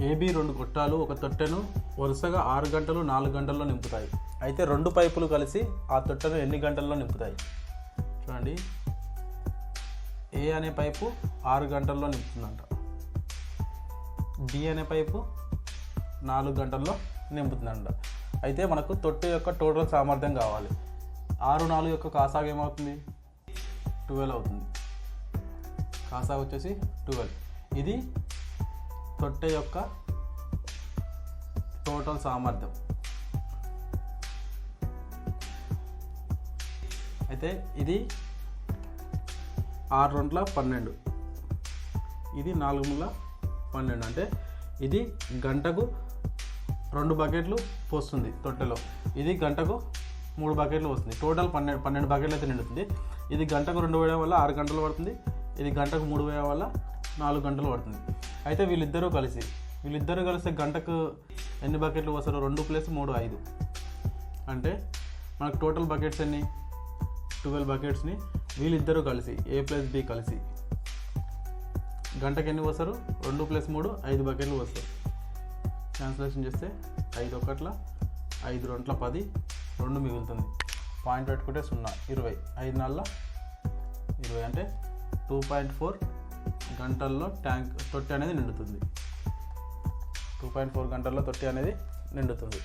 AB 2 గొట్టాలు ఒక తొట్టెను వరుసగా 6 గంటలు 4 గంటల్లో నింపుతాయి. అయితే 2 పైపులు కలిసి ఆ తొట్టెను ఎన్ని గంటల్లో నింపుతాయి? చూడండి, ఏ అనే పైపు 6 గంటల్లో నింపుతుందంట, బి అనే పైపు 4 గంటల్లో నింపుతుందంట. అయితే మనకు తొట్టె యొక్క టోటల్ సామర్థ్యం కావాలి. 6 4 యొక్క కాసాగు ఏమవుతుంది? 12 అవుతుంది. కాసాగు వచ్చేసి 12. ఇది తొట్టె యొక్క టోటల్ సామర్థ్యం. అయితే ఇది 6 2 12, ఇది 4 12. అంటే ఇది గంటకు 2 బకెట్లు పోస్తుంది తొట్టెలో, ఇది గంటకు 3 బకెట్లు వస్తుంది. టోటల్ 12 బకెట్లు అయితే నిండుతుంది. ఇది గంటకు 2 వేయడం వల్ల 6 గంటలు పడుతుంది, ఇది గంటకు 3 వేయడం వల్ల 4 గంటలు పడుతుంది. అయితే వీళ్ళిద్దరూ కలిస్తే గంటకు ఎన్ని బకెట్లు వస్తారు? 2 + 3 5. అంటే మనకు టోటల్ బకెట్స్ ఎన్ని? 12 బకెట్స్ని వీళ్ళిద్దరూ కలిసి A + B కలిసి గంటకు ఎన్ని వస్తారు? 2 + 3 5 బకెట్లు వస్తారు. క్యాన్సిలేషన్ చేస్తే 5 1 5 2 10, 2 మిగులుతుంది. పాయింట్ పెట్టుకుంటే 0 20, 5 4 20. అంటే 2.4 గంటల్లో తొట్టె అనేది నిండుతుంది. 2.4 గంటల్లో తొట్టె అనేది నిండుతుంది.